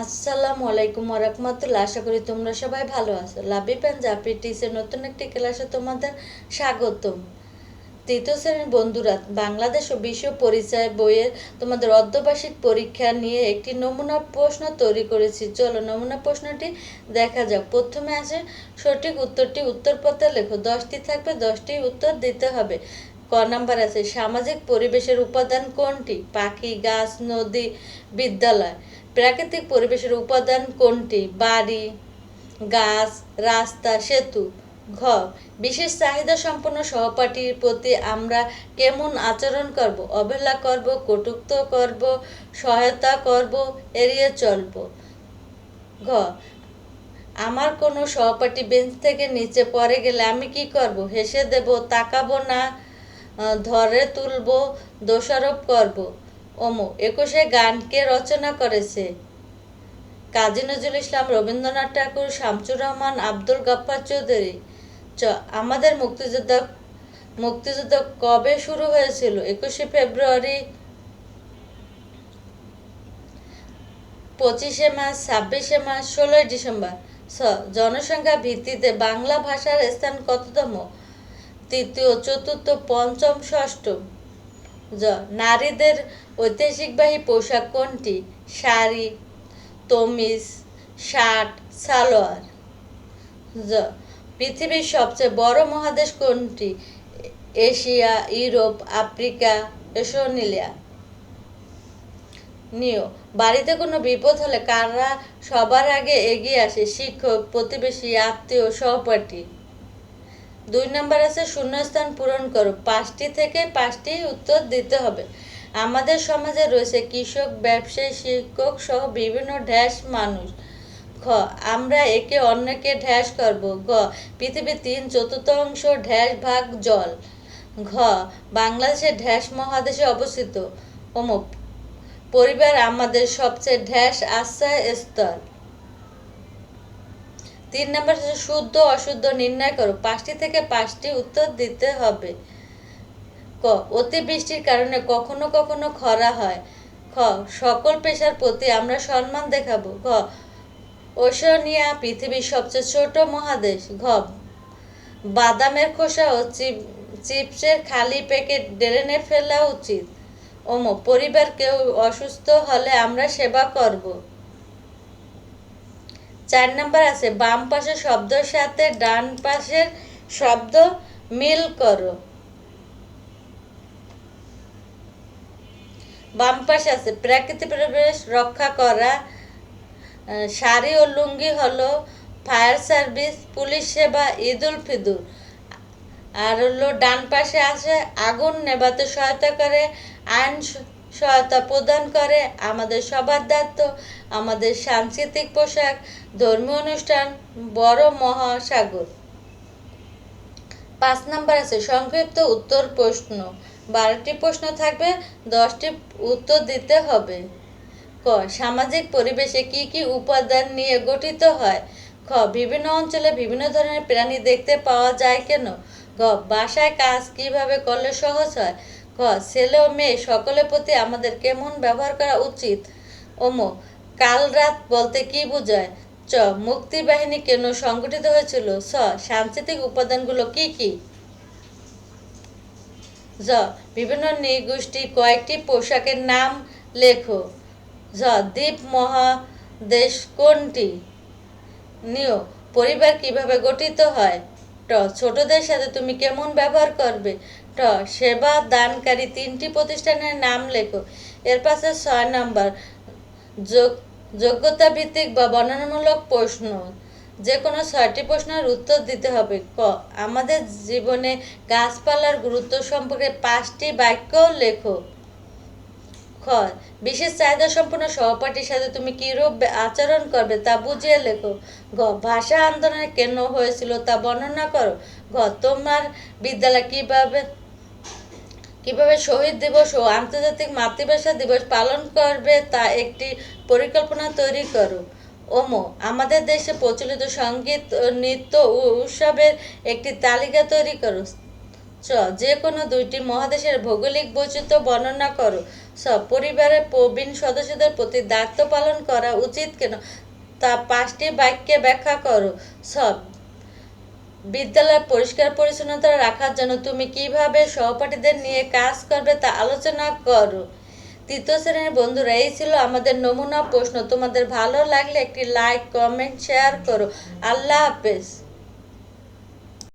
আসসালামু আলাইকুম ওয়া আশা করি তোমরা সবাই ভালো আছো। লাভি পাঞ্জাবি টিসের নতুন একটি ক্লাসে তোমাদের স্বাগতম। তৃতীয় শ্রেণীর বন্ধুরা, বাংলাদেশ ও বিশ্ব পরিচয় বইয়ের তোমাদের অর্ধবার্ষিক পরীক্ষা নিয়ে একটি নমুনা প্রশ্ন তৈরি করেছি। চলো নমুনা প্রশ্নটি দেখা যাক। প্রথমে আছে সঠিক উত্তরটি উত্তরপত্রে লেখো। 10টি থাকবে, 10টি উত্তর দিতে হবে। ক নাম্বার আছে সামাজিক পরিবেশের উপাদান কোনটি? পাখি, গাছ, নদী, বিদ্যালয়। প্রাকৃতিক পরিবেশের উপাদান কোনটি? বাড়ি, গাছ, রাস্তা, সেতু। ঘ বিশেষ চাহিদা সম্পন্ন সহপাঠীর প্রতি আমরা কেমন আচরণ করব? অবহেলা করব, কটূক্ত করব, সহায়তা করব, এড়িয়ে চলব। ঘ আমার কোনো সহপাঠী বেঞ্চ থেকে নিচে পড়ে গেলে আমি কি করব? হেসে দেব, তাকাবো না, ধরে তুলব, দোষারোপ করব। অমু 21 গান কে রচনা করেছে? কাজী নজরুল ইসলাম, রবীন্দ্রনাথ ঠাকুর, শামসুর রহমান, আব্দুল গাফফার চৌধুরী। আমাদের মুক্তিযুদ্ধ কবে শুরু হয়েছিল? 21শে ফেব্রুয়ারি, 25শে মার্চ, 26শে মার্চ, 16ই ডিসেম্বর। জনসংখ্যা ভিত্তিতে বাংলা ভাষার স্থান কততম? তৃতীয়, চতুর্থ, পঞ্চম, ষষ্ঠ। নারীদের ঐতিহ্যবাহী পোশাক কোনটি? শাড়ি, তমিজ, শার্ট, সালোয়ার। পৃথিবীর সবচেয়ে বড় মহাদেশ কোনটি? Asia, Europe, Africa, Oceania. বাড়িতে কোনো বিপদ হলে কারা সবার আগে এগিয়ে আসে? শিক্ষক, প্রতিবেশী, আত্মীয়, সহপাঠী। 2 নম্বর আছে শূন্যস্থান পূরণ করো। 5টি থেকে 5টি উত্তর দিতে হবে। আমাদের সমাজে রয়েছে কৃষক, ব্যবসায়ী, শিক্ষক সহ বিভিন্ন ড্যাশ মানুষ। খ আমরা একে অন্যকে ড্যাশ করব। গ পৃথিবীর 3/4 ড্যাশ ভাগ জল। ঘ বাংলাদেশের ড্যাশ মহাদেশে অবস্থিত। অমুক পরিবার আমাদের সবচেয়ে ড্যাশ আশ্রয়স্থল। 3 নম্বর হচ্ছে শুদ্ধ অশুদ্ধ নির্ণয় করো। 5টি থেকে 5টি উত্তর দিতে হবে। ক অতিবৃষ্টির কারণে কখনো কখনো খরা হয়। খ সকল পেশার প্রতি আমরা সম্মান দেখাবো। ঘ ওশেনিয়া পৃথিবীর সবচেয়ে ছোট মহাদেশ। ঘ বাদামের খোসা ও চিপসের খালি প্যাকেট ড্রেনে ফেলা উচিত। পরিবার কেউ অসুস্থ হলে আমরা সেবা করব। 4 নম্বর আছে বাম পাশের শব্দের সাথে ডান পাশের শব্দ মিল করো। বাম পাশে আছে প্রাকৃতিক পরিবেশ রক্ষা করা, শাড়ি ও লুঙ্গি হলো ফায়ার সার্ভিস, পুলিশ সেবা, ঈদ উল ফিতর। আর হলো ডান পাশে আছে আগুন নেভাতে সহায়তা করে, আইন সহায়তা প্রদান করে, আমাদের সবার দায়িত্ব, আমাদের সাংস্কৃতিক পোশাক, ধর্মীয় অনুষ্ঠান, বড় মহাসাগর। 5 নম্বর আছে সংক্ষিপ্ত উত্তর প্রশ্ন। 12টি প্রশ্ন থাকবে, 10টি উত্তর দিতে হবে। ক সামাজিক পরিবেশে কি কি উপাদান নিয়ে গঠিত হয়? খ বিভিন্ন অঞ্চলে বিভিন্ন ধরনের প্রাণী দেখতে পাওয়া যায় কেন? গ বাসায় কাজ কিভাবে করলে সহজ হয়? খ ছেলে ও মেয়ে সকলের প্রতি আমাদের কেমন ব্যবহার করা উচিত? কাল রাত বলতে কি বোঝায়? চ মুক্তিবাহিনী কেন সংগঠিত হয়েছিল? স সাংস্কৃতিক উপাদানগুলো কি কি? জ বিভিন্ন নৃগোষ্ঠীর কয়েকটি পোশাকের নাম লেখো। জ দ্বীপ মহাদেশ কোনটি? পরিবার কিভাবে গঠিত হয়? ট ছোটদের সাথে তুমি কেমন ব্যবহার করবে? ট সেবা দানকারী 3টি প্রতিষ্ঠানের নাম লেখো। এর পাশে 6 নম্বর যোগ্যতা ভিত্তিক বা বর্ণনামূলক প্রশ্ন। যে কোনো 6টি প্রশ্নের উত্তর দিতে হবে। ক আমাদের জীবনে গাছপালার গুরুত্ব সম্পর্কে 5টি বাক্য লেখো। খ বিশেষ চাহিদা সম্পন্ন সহপাঠীর সাথে তুমি কিরূপ আচরণ করবে তা বুঝিয়ে লেখো। ঘ ভাষা আন্দোলন কেন হয়েছিল তা বর্ণনা করো। ঘ তোমার বিদ্যালয় কিভাবে শহীদ দিবস ও আন্তর্জাতিক মাতৃভাষা দিবস পালন করবে তা একটি পরিকল্পনা তৈরি করো। আমাদের দেশে প্রচলিত সঙ্গীত ও নৃত্য উৎসবের একটি তালিকা তৈরি করো। চ যে কোনো 2টি মহাদেশের ভৌগোলিক বৈচিত্র্য বর্ণনা করো। সব পরিবারের প্রবীণ সদস্যদের প্রতি দায়িত্ব পালন করা উচিত কেন তা 5টি বাক্যে ব্যাখ্যা করো। সব বিদ্যালয় পরিষ্কার পরিচ্ছন্নতা রাখার জন্য তুমি কিভাবে সহপাঠীদের নিয়ে কাজ করবে তা আলোচনা করো। তৃতীয় শ্রেণীর বন্ধুরা, এই ছিল আমাদের নমুনা প্রশ্ন। তোমাদের ভালো লাগলে একটি লাইক, কমেন্ট, শেয়ার করো। আল্লাহ হাফেজ।